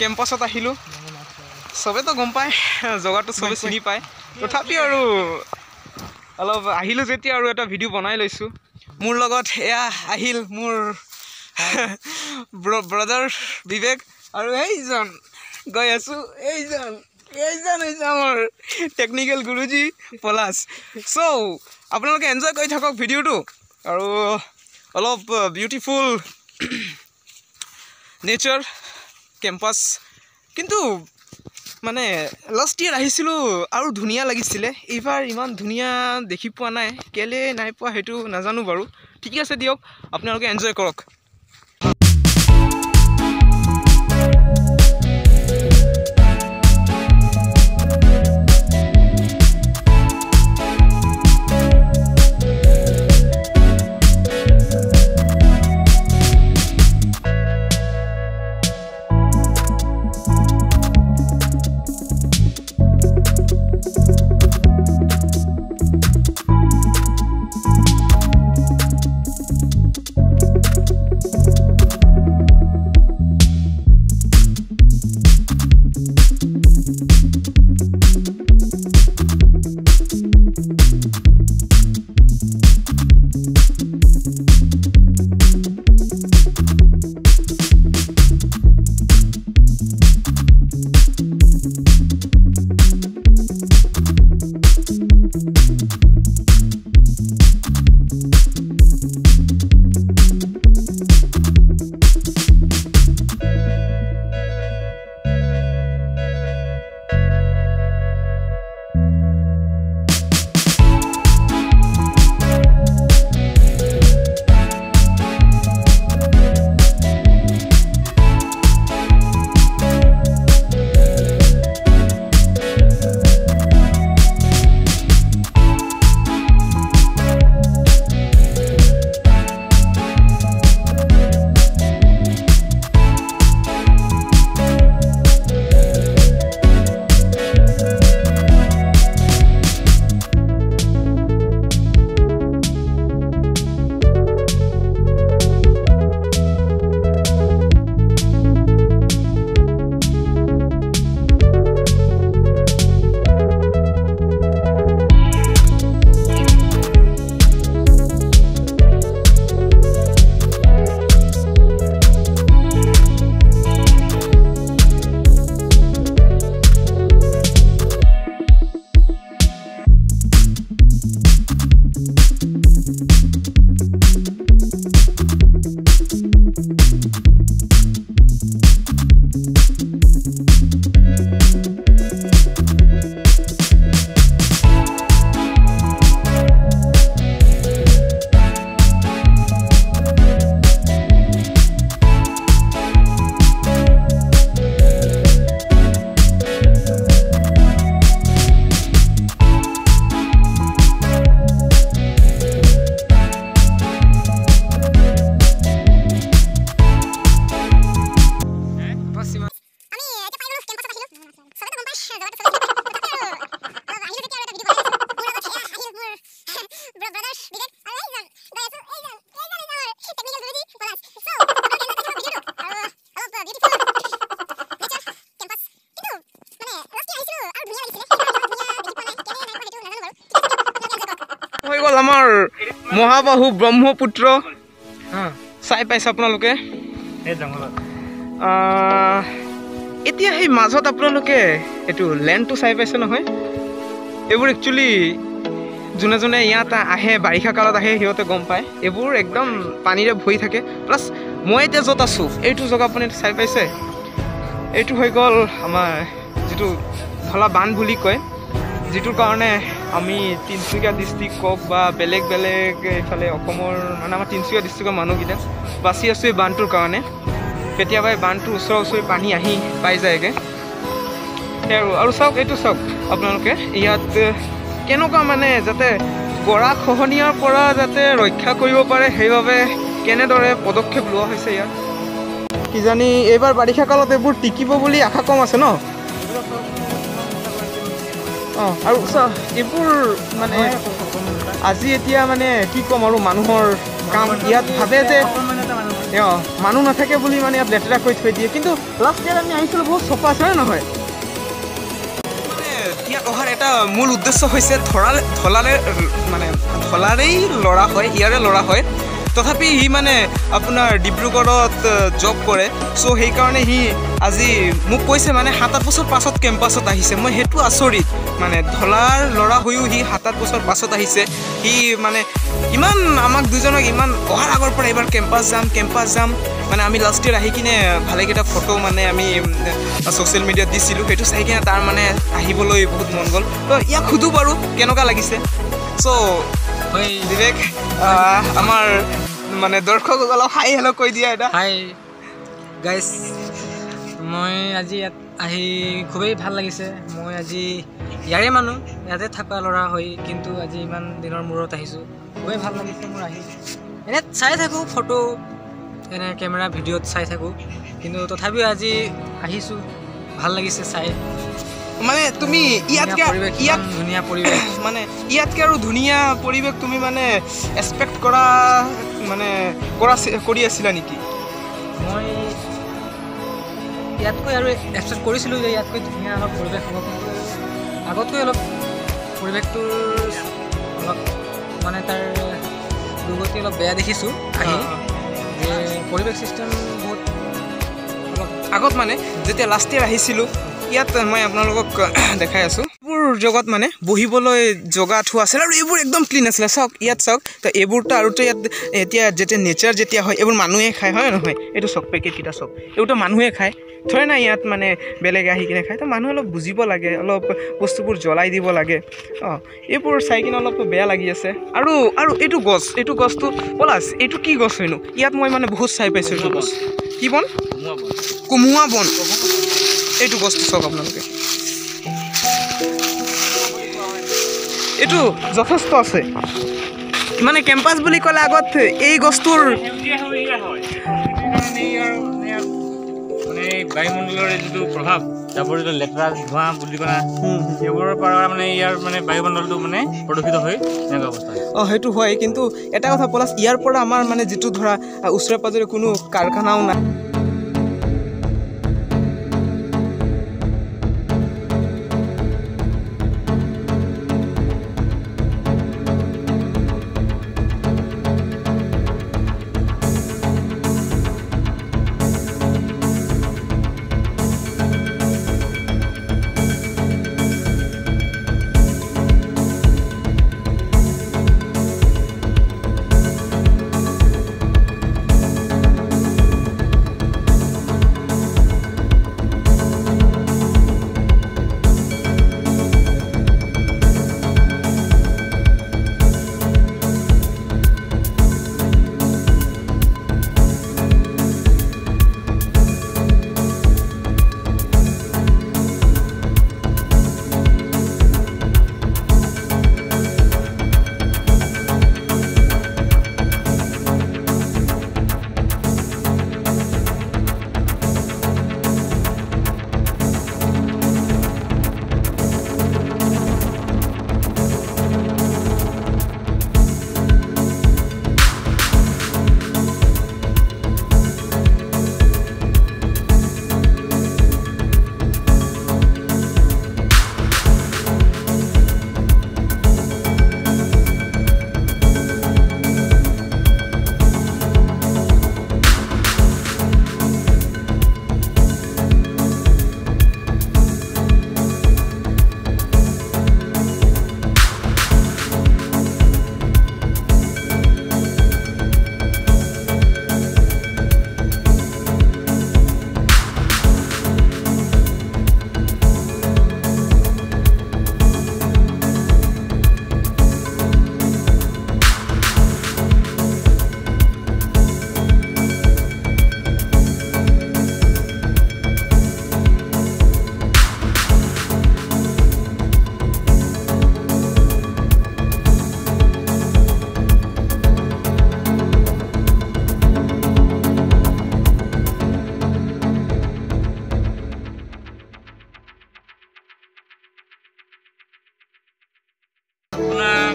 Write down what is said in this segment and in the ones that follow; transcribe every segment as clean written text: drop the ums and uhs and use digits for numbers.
কেম্পাছত আহিলোঁ চবেতো গম পায় জেগাটো চবে চিনি পায় তথাপি আৰু অলপ আহিলোঁ যেতিয়া আৰু এটা ভিডিঅ' বনাই লৈছোঁ মোৰ লগত এয়া আহিল মোৰ ব্ৰাদাৰ বিবেক আৰু এইজন গৈ আছোঁ এইজন হৈছে আমাৰ টেকনিকেল গুৰুজী পলাশ চ' আপোনালোকে এনজয় কৰি থাকক ভিডিঅ'টো আৰু অলপ বিউটিফুল নেচাৰ কেম্পাছ কিন্তু মানে লাষ্ট ইয়াৰ আহিছিলোঁ আৰু ধুনীয়া লাগিছিলে এইবাৰ ইমান ধুনীয়া দেখি পোৱা নাই কেলৈ নাই পোৱা সেইটো নাজানো বাৰু ঠিক আছে দিয়ক আপোনালোকে এনজয় কৰক আমাৰ মহাবাহু ব্ৰহ্মপুত্ৰ চাই পাইছে আপোনালোকে এতিয়া সেই মাজত আপোনালোকে এইটো লেণ্ডটো চাই পাইছে নহয় এইবোৰ একচুৱেলি যোনে যোনে ইয়াত আহে বাৰিষা কালত আহে সিহঁতে গম পায় এইবোৰ একদম পানীৰে ভৰি থাকে প্লাছ মই এতিয়া য'ত আছোঁ এইটো জেগা আপুনি চাই পাইছে এইটো হৈ গ'ল আমাৰ যিটো ধলা বান্ধ বুলি কয় যিটোৰ কাৰণে আমি তিনিচুকীয়া ডিষ্ট্ৰিক্ট কওক বা বেলেগ বেলেগ এইফালে অসমৰ মানে আমাৰ তিনিচুকীয়া ডিষ্ট্ৰিক্টৰ মানুহকেইটা বাচি আছোঁ এই বান্ধটোৰ কাৰণে কেতিয়াবা এই বান্ধটোৰ ওচৰা পানী আহি পাই যায়গৈ আৰু চাওক এইটো চাওক আপোনালোকে ইয়াত কেনেকুৱা মানে যাতে গৰা খহনীয়াৰ পৰা যাতে ৰক্ষা কৰিব পাৰে সেইবাবে কেনেদৰে পদক্ষেপ লোৱা হৈছে ইয়াত কিজানি এইবাৰ বাৰিষা কালত এইবোৰ টিকিব বুলি আশা কম আছে ন আৰু এইবোৰ মানে আজি এতিয়া মানে কি ক'ম আৰু মানুহৰ কাম ইয়াত ভাবে যে মানুহ নাথাকে বুলি মানে ইয়াত লেতেৰা কৰি থৈ দিয়ে কিন্তু লাষ্ট ইয়াৰ আমি আহিছিলোঁ বহুত চফা আছে হয় নহয় মানে ইয়াত অহাৰ এটা মূল উদ্দেশ্য হৈছে ধলাৰেই ল'ৰা হয় ইয়াৰে ল'ৰা হয় তথাপি সি মানে আপোনাৰ ডিব্ৰুগড়ত জব কৰে চ' সেইকাৰণে সি আজি মোক কৈছে মানে 7-8 বছৰ পাছত কেম্পাছত আহিছে মই সেইটো আচৰিত মানে ধলাৰ ল'ৰা হৈও সি 7-8 বছৰ পাছত আহিছে সি মানে ইমান আমাক দুজনক ইমান অহাৰ আগৰ পৰা এইবাৰ কেম্পাছ যাম মানে আমি লাষ্ট ইয়াৰ আহি কিনে ভালেকেইটা ফটো মানে আমি ছ'চিয়েল মিডিয়াত দিছিলোঁ সেইটো চাই কিনে তাৰ মানে আহিবলৈ বহুত মন গ'ল তো ইয়াক সোধোঁ বাৰু কেনেকুৱা লাগিছে চ' বিবেক আমাৰ মানে দৰ্শকক অলপ হাই হেল্ল' কৈ দিয়া এটা হাই গাইজ মই আজি ইয়াত আহি খুবেই ভাল লাগিছে মই আজি ইয়াৰে মানুহ ইয়াতে থকা ল'ৰা হৈ কিন্তু আজি ইমান দিনৰ মূৰত আহিছোঁ খুবেই ভাল লাগিছে মোৰ আহি এনে চাই থাকোঁ ফটো এনে কেমেৰা ভিডিঅ'ত চাই থাকোঁ কিন্তু তথাপিও আজি আহিছোঁ ভাল লাগিছে চাই মানে তুমি ইয়াতকৈ ধুনীয়া পৰিৱেশ মানে ইয়াতকৈ আৰু ধুনীয়া পৰিৱেশ তুমি মানে এক্সপেক্ট কৰি আছিলা নেকি মই ইয়াতকৈ আৰু এক্সপেক্ট কৰিছিলোঁ যে ইয়াতকৈ ধুনীয়া অলপ পৰিৱেশ হ'ব কিন্তু আগতকৈ অলপ পৰিৱেশটোৰ অলপ মানে তাৰ দুৰ্গতি অলপ বেয়া দেখিছোঁ আহি যে পৰিৱেশ চিষ্টেম বহুত অলপ আগত মানে যেতিয়া লাষ্ট ইয়াৰ আহিছিলোঁ ইয়াত মই আপোনালোকক দেখাই আছোঁ এইবোৰ জেগাত মানে বহিবলৈ জেগা থোৱা আছিল আৰু এইবোৰ একদম ক্লিন আছিলে চাওক ইয়াত চাওক তো এইবোৰতো আৰুতো ইয়াত এতিয়া যেতিয়া নেচাৰ যেতিয়া হয় এইবোৰ মানুহে খায় হয় নহয় এইটো চাওক পেকেটকেইটা চাওক এইবোৰতো মানুহে খায় থৰে না ইয়াত মানে বেলেগে আহি কিনে খায় তো মানুহে অলপ বুজিব লাগে অলপ বস্তুবোৰ জ্বলাই দিব লাগে এইবোৰ চাই কিনে অলপ বেয়া লাগি আছে আৰু এইটো গছটো পলাছ এইটো কি গছ হয়নো ইয়াত মই মানে বহুত চাই পাইছোঁ এইটো গছ কি বন কোমোৱা বন এইটো গছটো চাওক আপোনালোকে এইটো যথেষ্ট আছে মানে কেম্পাছ বুলি ক'লে আগত এই গছটোৰ মানে বায়ুমণ্ডলৰ যিটো প্ৰভাৱ জাবৰ যিটো লেতেৰা ধোঁৱা বুলি কোৱা সেইবোৰৰ পৰা মানে ইয়াৰ মানে বায়ুমণ্ডলটো মানে প্ৰদূষিত হৈ এনেকুৱা অৱস্থা সেইটো হয় কিন্তু এটা কথা পলাছ ইয়াৰ পৰা আমাৰ মানে যিটো ধৰা ওচৰে পাজৰে কোনো কাৰখানাও নাই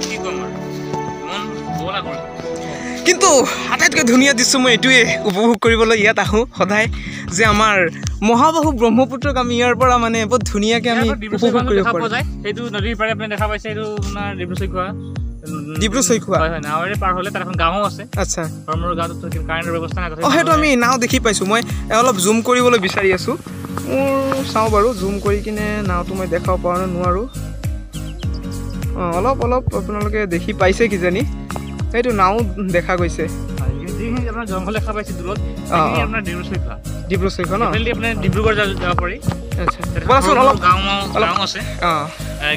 কি ক'ম আৰু মন বলা কৰে কিন্তু আটাইতকৈ ধুনীয়া দৃশ্য মই এইটোৱে উপভোগ কৰিবলৈ ইয়াত আহোঁ সদায় যে আমাৰ মহাবাহু ব্ৰহ্মপুত্ৰক আমি ইয়াৰ পৰা মানে বহুত ধুনীয়াকৈ আমি উপভোগ কৰিব পাৰোঁ সেইটো নদীৰ পাৰে আপুনি দেখা পাইছে এইটো আপোনাৰ ডিব্ৰুচৈখোৱা হয় হয় নাৱেৰে পাৰ হ'লে তাত এখন গাঁও আছে আচ্ছা মোৰ গাঁৱত কাৰেণ্টৰ ব্যৱস্থা নাই অঁ সেইটো আমি নাও দেখি পাইছোঁ মই অলপ জুম কৰিবলৈ বিচাৰি আছোঁ মোৰ চাওঁ বাৰু জুম কৰি কিনে নাওটো মই দেখাব পাৰোঁ নে নোৱাৰোঁ অঁ অলপ আপোনালোকে দেখি পাইছে কিজানি সেইটো নাও দেখা গৈছে আপোনাৰ জংঘল দেখা পাইছে দূৰত আপোনাৰ ডিব্ৰুচৈখোৱা ন আপুনি ডিব্ৰুগড় যাব পাৰি আচ্ছা অলপ গাঁও আছে অঁ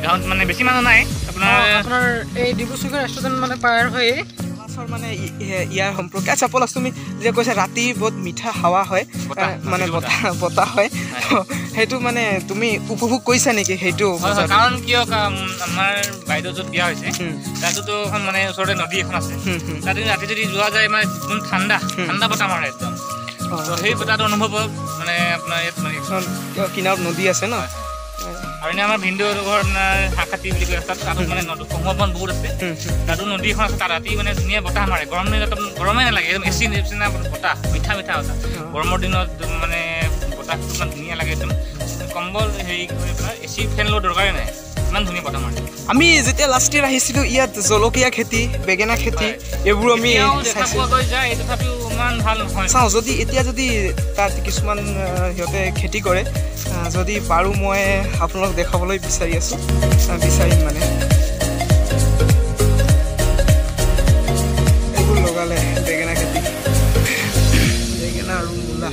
গাঁৱত মানে বেছি মানুহ নাই আপোনাৰ এই ডিব্ৰুচৈখোৱা ৰেষ্টুৰেণ্ট মানে পাৰ হৈ মানে ইয়াৰ সম্পৰ্কে আচ্ছা পলাশ তুমি যে কৈছা ৰাতি বহুত মিঠা হাৱা হয় মানে বতাহ হয় সেইটো মানে তুমি উপভোগ কৰিছা নেকি সেইটো কাৰণ কিয় আমাৰ বাইদেউ য'ত বিয়া হৈছে তাতোতো এখন মানে ওচৰতে নদী এখন আছে তাতে ৰাতি যদি যোৱা যায় মানে একদম ঠাণ্ডা বতাহ মাৰে একদম সেই বতাহটো অনুভৱ মানে আপোনাৰ ইয়াত মানে কিনাৰত নদী আছে ন আৰু এনে আমাৰ ভিনদেউৰ ঘৰ আপোনাৰ হাকাতি বুলি কয় তাতো মানে নদী কমলবন বহুত আছে তাতো নদী এখন আছে তাত ৰাতি মানে ধুনীয়া বতাহ মাৰে গৰমে নালাগে একদম এচি নিচিনা বতাহ মিঠা বতাহ গৰমৰ দিনত মানে বতাহটো ইমান ধুনীয়া লাগে একদম কম্বল হেৰি কৰি আপোনাৰ এচি ফেন লোৱাৰ দৰকাৰেই নাই ইমান ধুনীয়া বতাহ মাৰে আমি যেতিয়া লাষ্ট ইয়াৰ আহিছিলোঁ ইয়াত জলকীয়া খেতি বেঙেনা খেতি এইবোৰ আমি তথাপিও ইমান ভাল নহয় চাওঁ যদি এতিয়া যদি তাত কিছুমান সিহঁতে খেতি কৰে যদি পাৰোঁ মই আপোনালোক দেখাবলৈ বিচাৰিম মানে এইবোৰ লগালে বেঙেনা খেতি বেঙেনা আৰু মূলা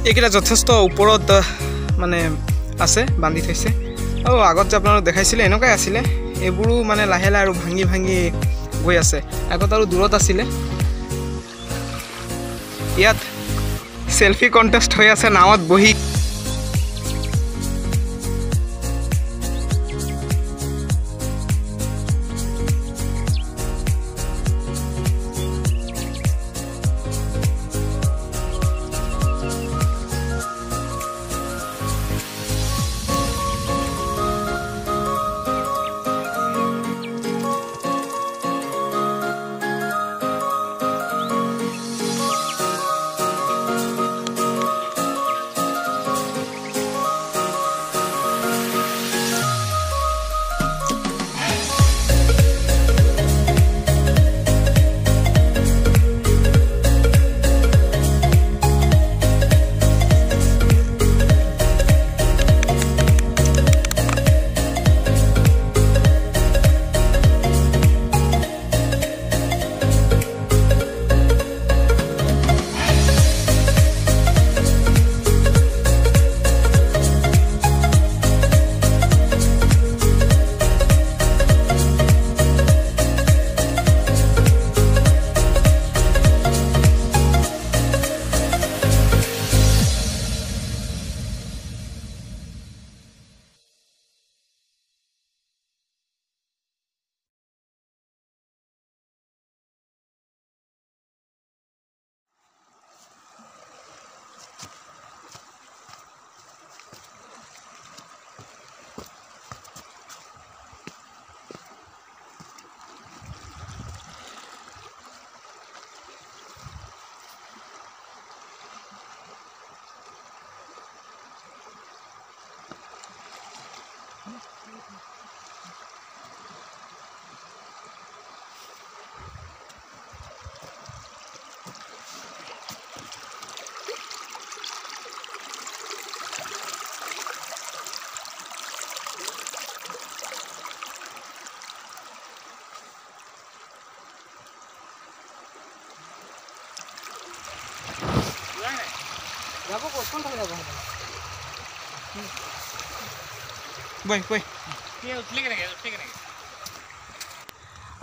এইকেইটা যথেষ্ট ওপৰত মানে আছে বান্ধি থৈছে আৰু আগত যে আপোনালোক দেখাইছিলে এনেকুৱাই আছিলে এইবোৰো মানে লাহে লাহে আৰু ভাঙি গৈ আছে আগত আৰু দূৰত আছিলে ইয়াত সেলফি কণ্টেষ্ট হৈ আছে নাৱত বহি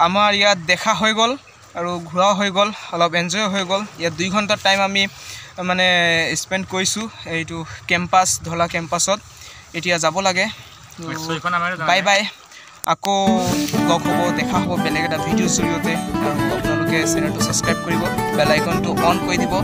আমাৰ ইয়াত দেখা হৈ গ'ল আৰু ঘূৰাও হৈ গ'ল অলপ এনজয় হৈ গ'ল ইয়াত 2 ঘণ্টাৰ টাইম আমি মানে স্পেণ্ড কৰিছোঁ এইটো কেম্পাছ ধলা কেম্পাছত এতিয়া যাব লাগে বাই বাই আকৌ লগ হ'ব দেখা হ'ব বেলেগ এটা ভিডিঅ'ৰ জৰিয়তে আৰু আপোনালোকে চেনেলটো ছাবস্ক্ৰাইব কৰিব বেল আইকনটো অন কৰি দিব